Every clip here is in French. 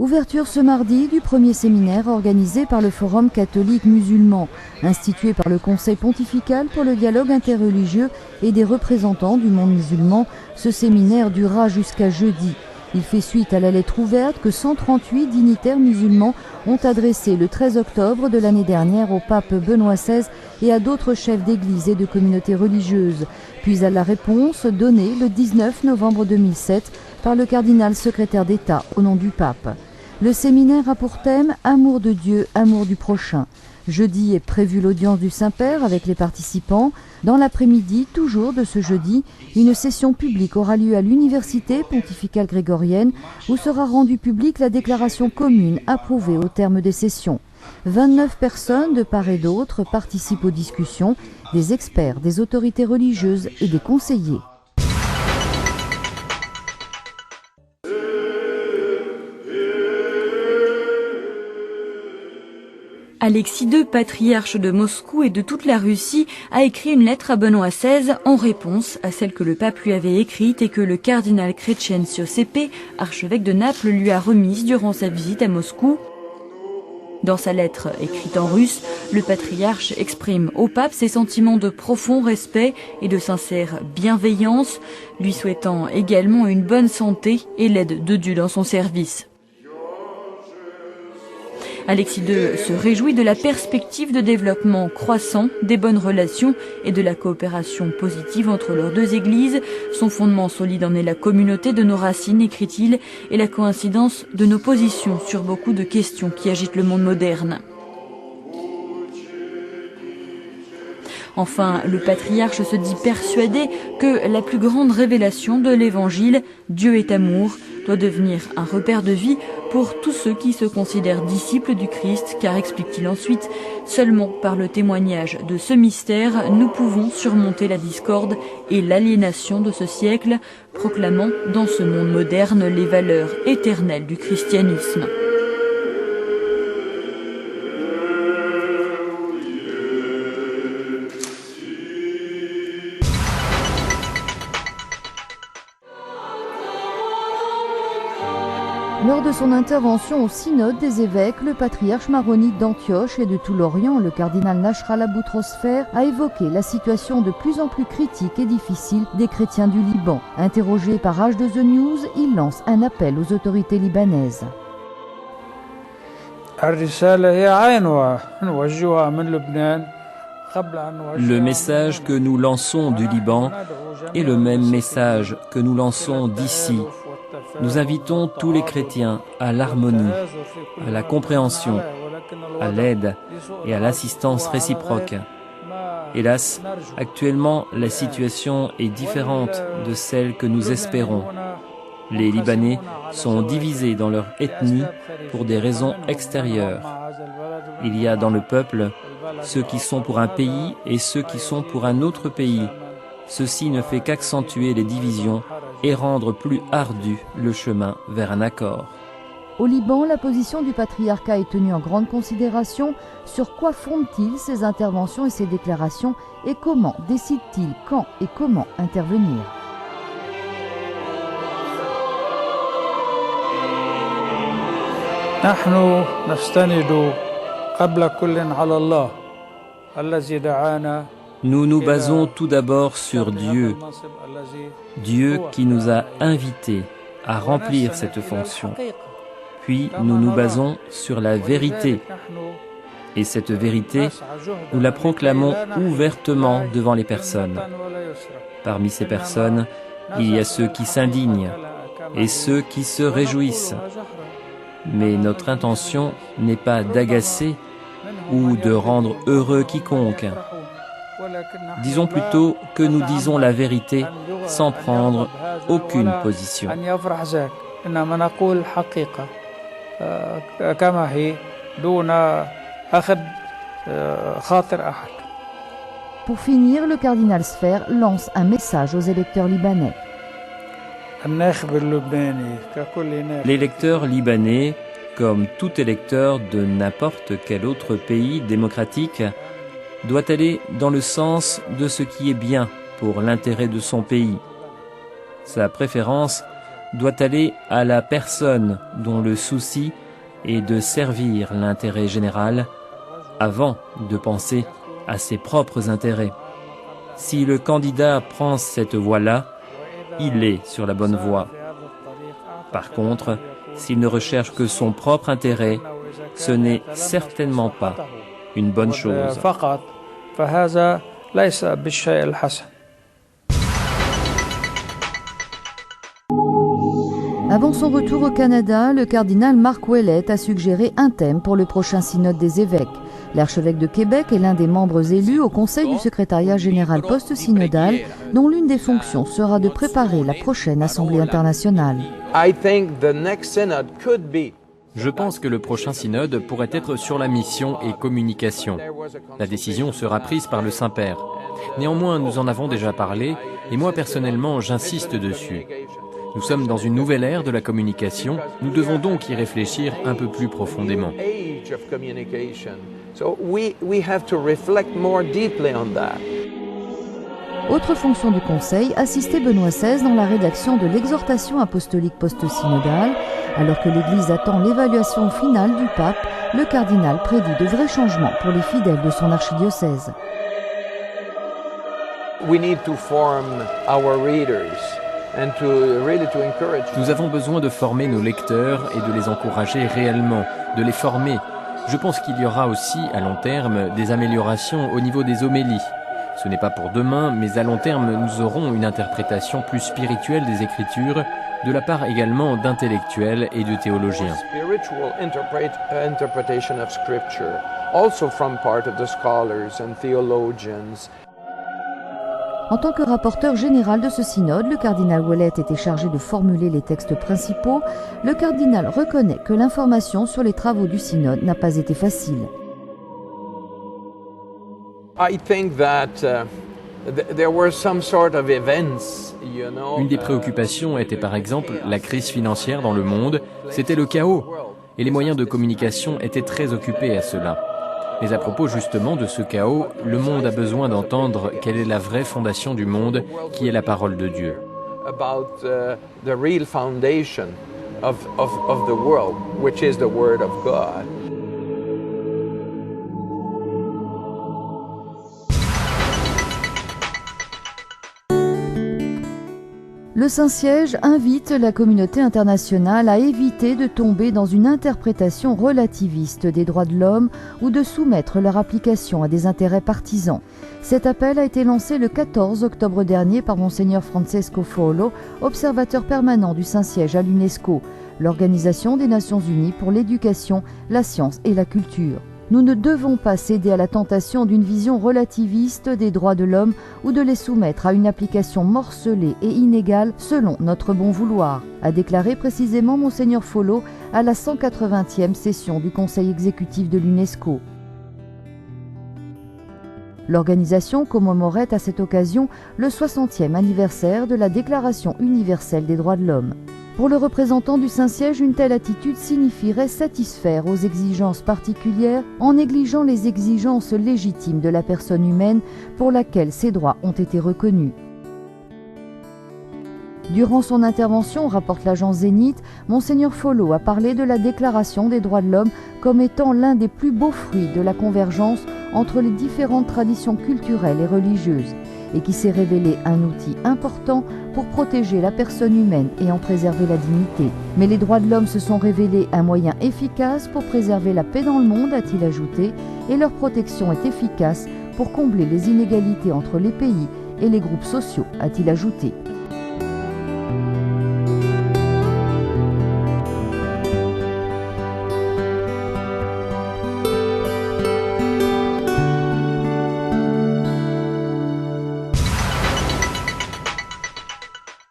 Ouverture ce mardi du premier séminaire organisé par le Forum catholique musulman, institué par le Conseil pontifical pour le dialogue interreligieux et des représentants du monde musulman. Ce séminaire durera jusqu'à jeudi. Il fait suite à la lettre ouverte que 138 dignitaires musulmans ont adressée le 13 octobre de l'année dernière au pape Benoît XVI et à d'autres chefs d'église et de communautés religieuses, puis à la réponse donnée le 19 novembre 2007 par le cardinal secrétaire d'État au nom du pape. Le séminaire a pour thème « Amour de Dieu, amour du prochain ». Jeudi est prévue l'audience du Saint-Père avec les participants. Dans l'après-midi, toujours de ce jeudi, une session publique aura lieu à l'Université pontificale grégorienne où sera rendue publique la déclaration commune approuvée au terme des sessions. 29 personnes de part et d'autre participent aux discussions, des experts, des autorités religieuses et des conseillers. Alexis II, patriarche de Moscou et de toute la Russie, a écrit une lettre à Benoît XVI en réponse à celle que le pape lui avait écrite et que le cardinal Crescenzio Sepe, archevêque de Naples, lui a remise durant sa visite à Moscou. Dans sa lettre écrite en russe, le patriarche exprime au pape ses sentiments de profond respect et de sincère bienveillance, lui souhaitant également une bonne santé et l'aide de Dieu dans son service. Alexis II se réjouit de la perspective de développement croissant, des bonnes relations et de la coopération positive entre leurs deux églises. Son fondement solide en est la communauté de nos racines, écrit-il, et la coïncidence de nos positions sur beaucoup de questions qui agitent le monde moderne. Enfin, le patriarche se dit persuadé que la plus grande révélation de l'Évangile, Dieu est amour, doit devenir un repère de vie pour tous ceux qui se considèrent disciples du Christ, car, explique-t-il ensuite, seulement par le témoignage de ce mystère, nous pouvons surmonter la discorde et l'aliénation de ce siècle, proclamant dans ce monde moderne les valeurs éternelles du christianisme. Lors de son intervention au synode des évêques, le patriarche maronite d'Antioche et de tout l'Orient, le cardinal Nasrallah Boutros-Fer, a évoqué la situation de plus en plus critique et difficile des chrétiens du Liban. Interrogé par H2The News, il lance un appel aux autorités libanaises. Le message que nous lançons du Liban est le même message que nous lançons d'ici. Nous invitons tous les chrétiens à l'harmonie, à la compréhension, à l'aide et à l'assistance réciproque. Hélas, actuellement, la situation est différente de celle que nous espérons. Les Libanais sont divisés dans leur ethnie pour des raisons extérieures. Il y a dans le peuple ceux qui sont pour un pays et ceux qui sont pour un autre pays. Ceci ne fait qu'accentuer les divisions et rendre plus ardu le chemin vers un accord. Au Liban, la position du patriarcat est tenue en grande considération. Sur quoi fonde-t-il ses interventions et ses déclarations et comment décide-t-il quand et comment intervenir ? Nous nous basons tout d'abord sur Dieu, Dieu qui nous a invités à remplir cette fonction. Puis nous nous basons sur la vérité. Et cette vérité, nous la proclamons ouvertement devant les personnes. Parmi ces personnes, il y a ceux qui s'indignent et ceux qui se réjouissent. Mais notre intention n'est pas d'agacer ou de rendre heureux quiconque. Disons plutôt que nous disons la vérité sans prendre aucune position. Pour finir, le cardinal Sfer lance un message aux électeurs libanais. L'électeur libanais, comme tout électeur de n'importe quel autre pays démocratique, doit aller dans le sens de ce qui est bien pour l'intérêt de son pays. Sa préférence doit aller à la personne dont le souci est de servir l'intérêt général avant de penser à ses propres intérêts. Si le candidat prend cette voie-là, il est sur la bonne voie. Par contre, s'il ne recherche que son propre intérêt, ce n'est certainement pas une bonne chose. Avant son retour au Canada, le cardinal Marc Ouellet a suggéré un thème pour le prochain synode des évêques. L'archevêque de Québec est l'un des membres élus au Conseil du secrétariat général post-synodal, dont l'une des fonctions sera de préparer la prochaine Assemblée internationale. Je pense que le prochain synode pourrait être sur la mission et communication. La décision sera prise par le Saint-Père. Néanmoins, nous en avons déjà parlé, et moi personnellement, j'insiste dessus. Nous sommes dans une nouvelle ère de la communication, nous devons donc y réfléchir un peu plus profondément. Autre fonction du Conseil, assister Benoît XVI dans la rédaction de l'exhortation apostolique post-synodale. Alors que l'Église attend l'évaluation finale du pape, le cardinal prédit de vrais changements pour les fidèles de son archidiocèse. Nous avons besoin de former nos lecteurs et de les encourager réellement, de les former. Je pense qu'il y aura aussi, à long terme, des améliorations au niveau des homélies. Ce n'est pas pour demain, mais à long terme, nous aurons une interprétation plus spirituelle des Écritures, de la part également d'intellectuels et de théologiens. En tant que rapporteur général de ce synode, le cardinal Ouellet était chargé de formuler les textes principaux. Le cardinal reconnaît que l'information sur les travaux du synode n'a pas été facile. Une des préoccupations était par exemple la crise financière dans le monde, c'était le chaos, et les moyens de communication étaient très occupés à cela. Mais à propos justement de ce chaos, le monde a besoin d'entendre quelle est la vraie fondation du monde, qui est la parole de Dieu. Le Saint-Siège invite la communauté internationale à éviter de tomber dans une interprétation relativiste des droits de l'homme ou de soumettre leur application à des intérêts partisans. Cet appel a été lancé le 14 octobre dernier par Monseigneur Francesco Folo, observateur permanent du Saint-Siège à l'UNESCO, l'Organisation des Nations Unies pour l'éducation, la science et la culture. Nous ne devons pas céder à la tentation d'une vision relativiste des droits de l'homme ou de les soumettre à une application morcelée et inégale selon notre bon vouloir, a déclaré précisément Monseigneur Folo à la 180e session du Conseil exécutif de l'UNESCO. L'organisation commémorait à cette occasion le 60e anniversaire de la Déclaration universelle des droits de l'homme. Pour le représentant du Saint-Siège, une telle attitude signifierait satisfaire aux exigences particulières en négligeant les exigences légitimes de la personne humaine pour laquelle ces droits ont été reconnus. Durant son intervention, rapporte l'agence Zénith, Monseigneur Folo a parlé de la Déclaration des droits de l'homme comme étant l'un des plus beaux fruits de la convergence entre les différentes traditions culturelles et religieuses, et qui s'est révélé un outil important pour protéger la personne humaine et en préserver la dignité. Mais les droits de l'homme se sont révélés un moyen efficace pour préserver la paix dans le monde, a-t-il ajouté, et leur protection est efficace pour combler les inégalités entre les pays et les groupes sociaux, a-t-il ajouté.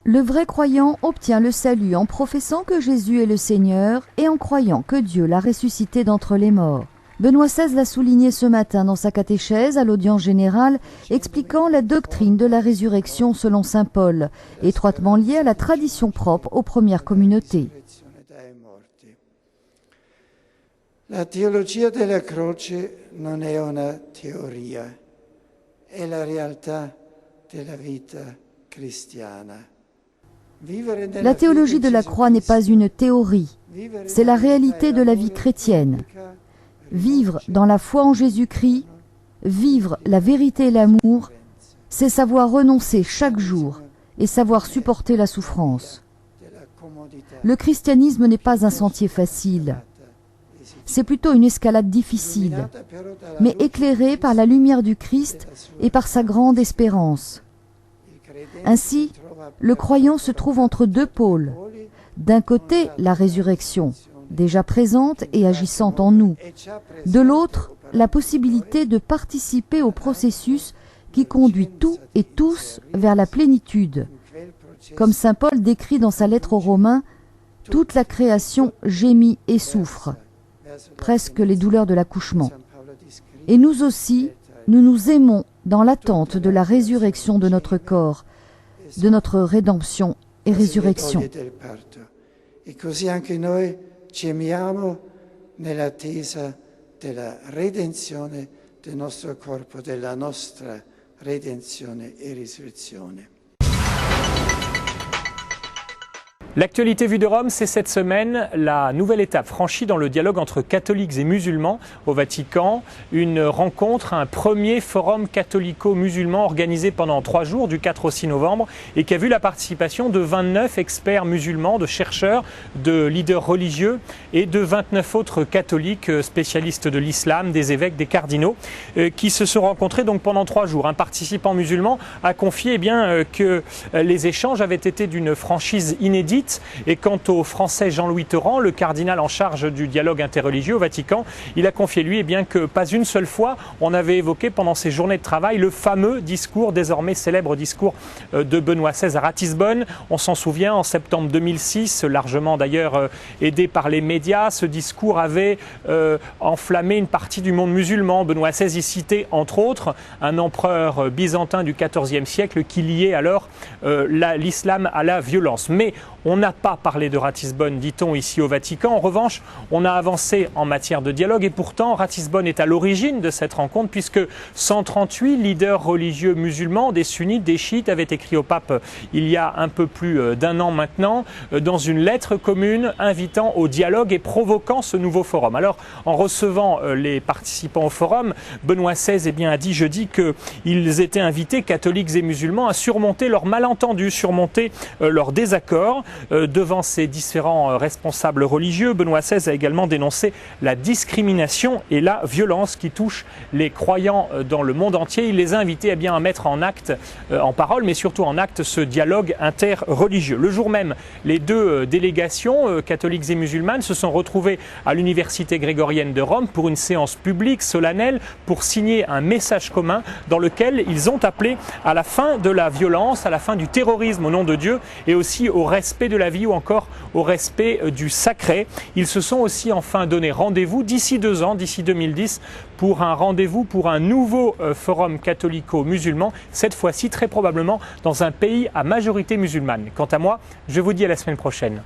Le vrai croyant obtient le salut en professant que Jésus est le Seigneur et en croyant que Dieu l'a ressuscité d'entre les morts. Benoît XVI l'a souligné ce matin dans sa catéchèse à l'audience générale, expliquant la doctrine de la résurrection selon saint Paul, étroitement liée à la tradition propre aux premières communautés. La teologia della croce non è una teoria, è la realtà della vita cristiana. La théologie de la croix n'est pas une théorie, c'est la réalité de la vie chrétienne. Vivre dans la foi en Jésus-Christ, vivre la vérité et l'amour, c'est savoir renoncer chaque jour et savoir supporter la souffrance. Le christianisme n'est pas un sentier facile, c'est plutôt une escalade difficile, mais éclairée par la lumière du Christ et par sa grande espérance. Ainsi, le croyant se trouve entre deux pôles. D'un côté, la résurrection, déjà présente et agissante en nous. De l'autre, la possibilité de participer au processus qui conduit tout et tous vers la plénitude. Comme saint Paul décrit dans sa lettre aux Romains, toute la création gémit et souffre, presque les douleurs de l'accouchement. Et nous aussi, nous nous aimons dans l'attente de la résurrection de notre corps, de notre rédemption et résurrection. E così anche noi ci amiamo nell'attesa della redenzione del nostro corpo, della nostra redenzione e risurrezione. L'actualité vue de Rome, c'est cette semaine la nouvelle étape franchie dans le dialogue entre catholiques et musulmans au Vatican. Une rencontre, un premier forum catholico-musulman organisé pendant 3 jours, du 4 au 6 novembre, et qui a vu la participation de 29 experts musulmans, de chercheurs, de leaders religieux et de 29 autres catholiques spécialistes de l'islam, des évêques, des cardinaux, qui se sont rencontrés donc pendant 3 jours. Un participant musulman a confié que les échanges avaient été d'une franchise inédite. Et quant au français Jean-Louis Torrent, le cardinal en charge du dialogue interreligieux au Vatican, il a confié lui que pas une seule fois on avait évoqué pendant ces journées de travail le fameux discours, désormais célèbre discours de Benoît XVI à Ratisbonne. On s'en souvient, en septembre 2006, largement d'ailleurs aidé par les médias, ce discours avait enflammé une partie du monde musulman. Benoît XVI y citait entre autres un empereur byzantin du XIVe siècle qui liait alors l'islam à la violence. Mais on n'a pas parlé de Ratisbonne, dit-on, ici au Vatican. En revanche, on a avancé en matière de dialogue et pourtant, Ratisbonne est à l'origine de cette rencontre puisque 138 leaders religieux musulmans, des sunnites, des chiites, avaient écrit au pape il y a un peu plus d'1 an maintenant, dans une lettre commune invitant au dialogue et provoquant ce nouveau forum. Alors, en recevant les participants au forum, Benoît XVI a dit jeudi qu'ils étaient invités, catholiques et musulmans, à surmonter leurs malentendus, surmonter leurs désaccords. Devant ces différents responsables religieux, Benoît XVI a également dénoncé la discrimination et la violence qui touchent les croyants dans le monde entier. Il les a invités à mettre en acte, en parole, mais surtout en acte, ce dialogue interreligieux. Le jour même, les 2 délégations, catholiques et musulmanes, se sont retrouvées à l'Université grégorienne de Rome pour une séance publique solennelle pour signer un message commun dans lequel ils ont appelé à la fin de la violence, à la fin du terrorisme au nom de Dieu et aussi au respect de la vie ou encore au respect du sacré. Ils se sont aussi enfin donné rendez-vous d'ici 2 ans, d'ici 2010, pour un rendez-vous pour un nouveau forum catholico-musulman, cette fois-ci très probablement dans un pays à majorité musulmane. Quant à moi, je vous dis à la semaine prochaine.